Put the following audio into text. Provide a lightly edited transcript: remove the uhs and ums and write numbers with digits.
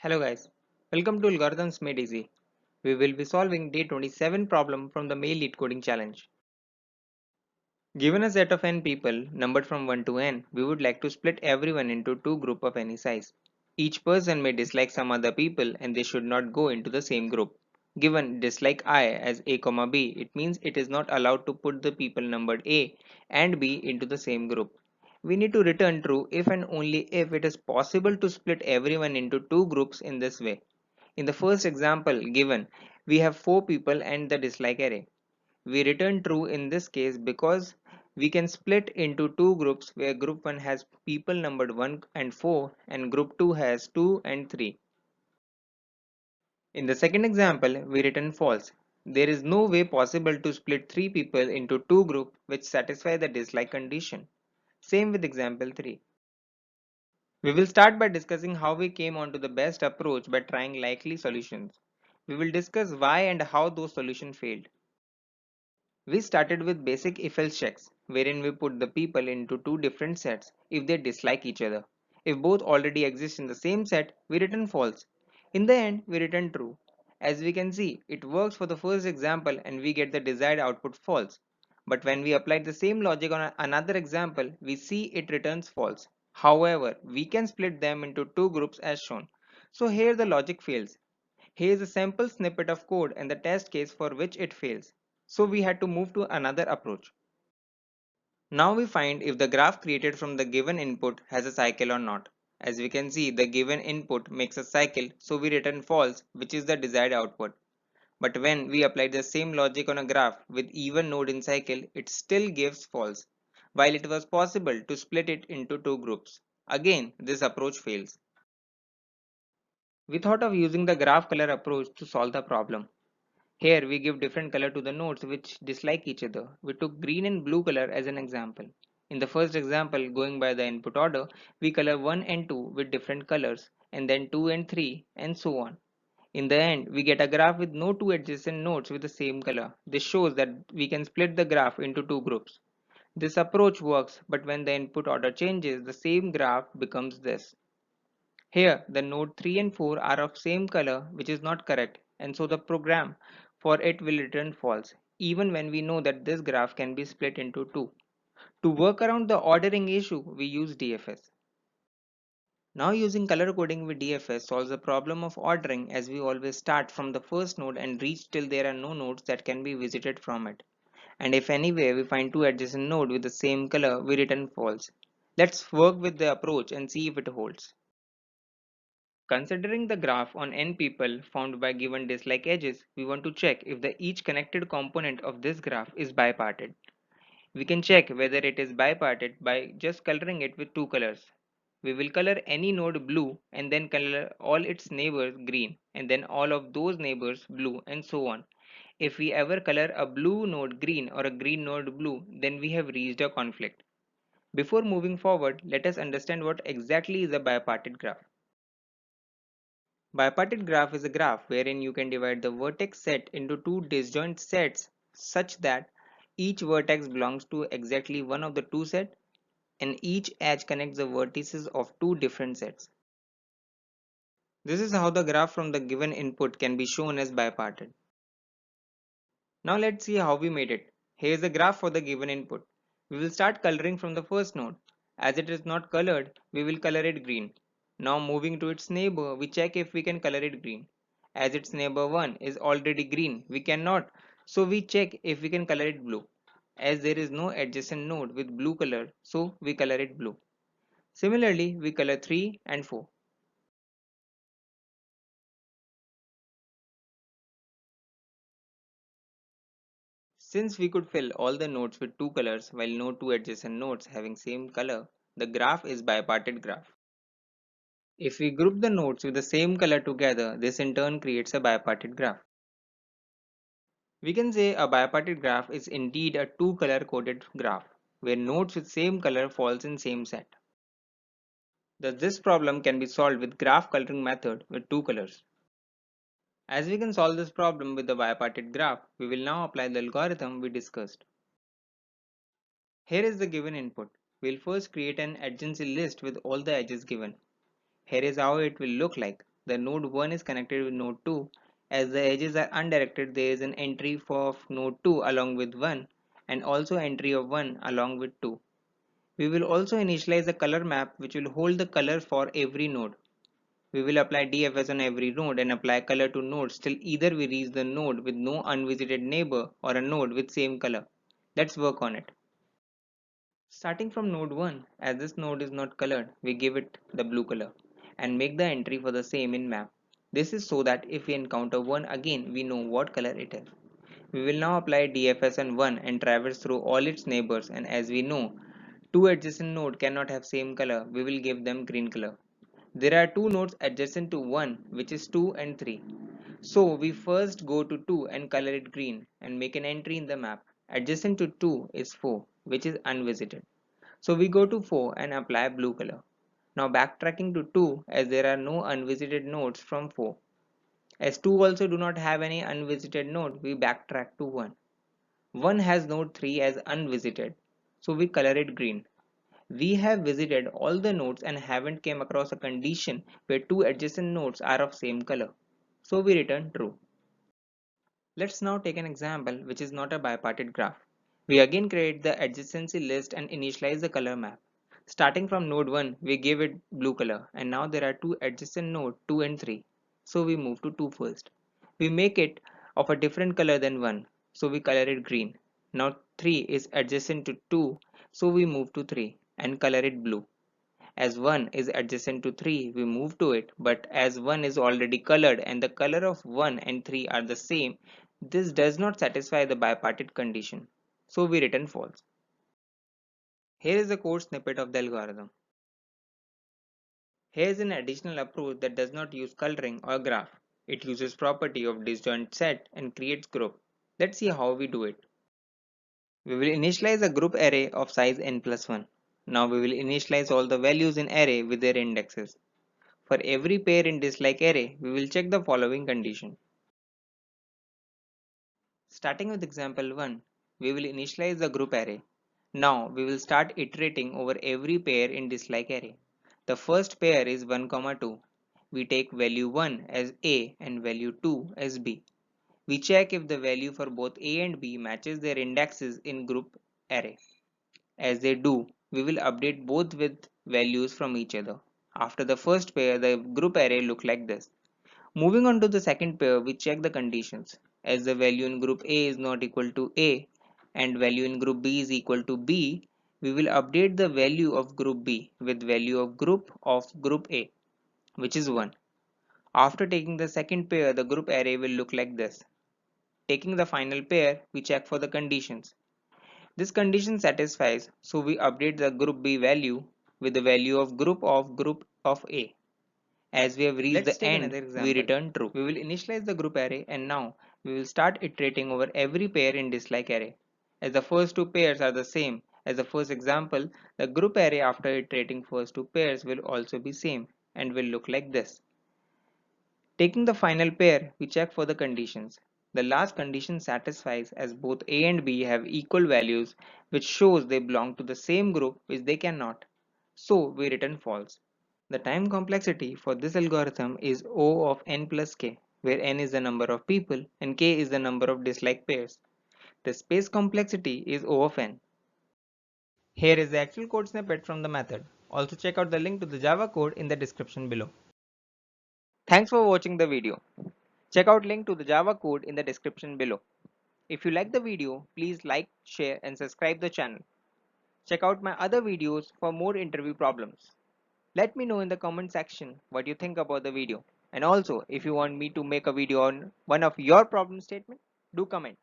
Hello guys, welcome to Algorithms Made Easy. We will be solving day 27 problem from the Mail Lead Coding Challenge. Given a set of n people numbered from 1 to n, we would like to split everyone into two groups of any size. Each person may dislike some other people and they should not go into the same group. Given dislike I as a comma b, it means it is not allowed to put the people numbered a and b into the same group. We need to return true if and only if it is possible to split everyone into two groups in this way. In the first example given, we have 4 people and the dislike array. We return true in this case because we can split into two groups where group 1 has people numbered 1 and 4 and group 2 has 2 and 3. In the second example, we return false. There is no way possible to split 3 people into two groups which satisfy the dislike condition. Same with example 3. We will start by discussing how we came onto the best approach by trying likely solutions. We will discuss why and how those solutions failed. We started with basic if-else checks, wherein we put the people into two different sets if they dislike each other. If both already exist in the same set, we return false. In the end, we return true. As we can see, it works for the first example and we get the desired output false. But when we apply the same logic on another example, we see it returns false. However, we can split them into two groups as shown. So here the logic fails. Here is a sample snippet of code and the test case for which it fails. So we had to move to another approach. Now we find if the graph created from the given input has a cycle or not. As we can see, the given input makes a cycle, so we return false, which is the desired output. But when we apply the same logic on a graph with even node in cycle, it still gives false, while it was possible to split it into two groups. Again, this approach fails. We thought of using the graph color approach to solve the problem. Here we give different color to the nodes which dislike each other. We took green and blue color as an example. In the first example, going by the input order, we color 1 and 2 with different colors and then 2 and 3 and so on. In the end, we get a graph with no two adjacent nodes with the same color. This shows that we can split the graph into two groups. This approach works, but when the input order changes, the same graph becomes this. Here, the node 3 and 4 are of same color, which is not correct, and so the program for it will return false, even when we know that this graph can be split into two. To work around the ordering issue, we use DFS. Now using color coding with DFS solves the problem of ordering as we always start from the first node and reach till there are no nodes that can be visited from it. And if anywhere we find two adjacent nodes with the same color, we return false. Let's work with the approach and see if it holds. Considering the graph on n people found by given dislike edges, we want to check if the each connected component of this graph is biparted. We can check whether it is biparted by just coloring it with two colors. We will color any node blue and then color all its neighbors green and then all of those neighbors blue and so on. If we ever color a blue node green or a green node blue, then we have reached a conflict. Before moving forward, let us understand what exactly is a bipartite graph. Bipartite graph is a graph wherein you can divide the vertex set into two disjoint sets such that each vertex belongs to exactly one of the two sets and each edge connects the vertices of two different sets. This is how the graph from the given input can be shown as bipartite. Now let's see how we made it. Here is the graph for the given input. We will start coloring from the first node. As it is not colored, we will color it green. Now moving to its neighbor, we check if we can color it green. As its neighbor 1 is already green, we cannot, so we check if we can color it blue. As there is no adjacent node with blue color, so we color it blue. Similarly, we color 3 and 4. Since we could fill all the nodes with two colors while no two adjacent nodes having same color, the graph is bipartite graph. If we group the nodes with the same color together, this in turn creates a bipartite graph. We can say a bipartite graph is indeed a two-color coded graph, where nodes with same color falls in same set. Thus this problem can be solved with graph coloring method with two colors. As we can solve this problem with the bipartite graph, we will now apply the algorithm we discussed. Here is the given input. We'll first create an adjacency list with all the edges given. Here is how it will look like. The node 1 is connected with node 2. As the edges are undirected, there is an entry for node 2 along with 1 and also entry of 1 along with 2. We will also initialize a color map which will hold the color for every node. We will apply DFS on every node and apply color to nodes till either we reach the node with no unvisited neighbor or a node with same color. Let's work on it. Starting from node 1, as this node is not colored, we give it the blue color and make the entry for the same in map. This is so that if we encounter 1 again, we know what color it is. We will now apply DFS on 1 and traverse through all its neighbors, and as we know, two adjacent nodes cannot have same color, we will give them green color. There are two nodes adjacent to 1 which is 2 and 3. So we first go to 2 and color it green and make an entry in the map. Adjacent to 2 is 4 which is unvisited. So we go to 4 and apply blue color. Now backtracking to 2 as there are no unvisited nodes from 4. As 2 also do not have any unvisited node, we backtrack to 1. 1 has node 3 as unvisited, so we color it green. We have visited all the nodes and haven't came across a condition where two adjacent nodes are of same color, so we return true. Let's now take an example which is not a bipartite graph. We again create the adjacency list and initialize the color map. Starting from node 1, we give it blue color, and now there are two adjacent nodes 2 and 3, so we move to 2 first. We make it of a different color than 1, so we color it green. Now 3 is adjacent to 2, so we move to 3 and color it blue. As 1 is adjacent to 3, we move to it, but as 1 is already colored and the color of 1 and 3 are the same, this does not satisfy the bipartite condition, so we return false. Here is a code snippet of the algorithm. Here is an additional approach that does not use coloring or graph. It uses property of disjoint set and creates group. Let's see how we do it. We will initialize a group array of size n plus 1. Now we will initialize all the values in array with their indexes. For every pair in dislike array, we will check the following condition. Starting with example 1, we will initialize the group array. Now we will start iterating over every pair in dislike array. The first pair is 1, 2. We take value 1 as A and value 2 as B. We check if the value for both A and B matches their indexes in group array. As they do, we will update both with values from each other. After the first pair, the group array look like this. Moving on to the second pair, we check the conditions. As the value in group A is not equal to A and value in group B is equal to B, we will update the value of group B with value of group A, which is 1. After taking the second pair, the group array will look like this. Taking the final pair, we check for the conditions. This condition satisfies, so we update the group B value with the value of group of A. As we have reached the end, we return true. We will initialize the group array and now we will start iterating over every pair in dislike array. As the first two pairs are the same as the first example, the group array after iterating first two pairs will also be same and will look like this. Taking the final pair, we check for the conditions. The last condition satisfies as both A and B have equal values, which shows they belong to the same group which they cannot. So we return false. The time complexity for this algorithm is O of n plus k, where n is the number of people and k is the number of dislike pairs. The space complexity is O of n. Here is the actual code snippet from the method. Also check out the link to the Java code in the description below. Thanks for watching the video. Check out link to the Java code in the description below. If you like the video, please like, share and subscribe the channel. Check out my other videos for more interview problems. Let me know in the comment section what you think about the video. And also, if you want me to make a video on one of your problem statement, do comment.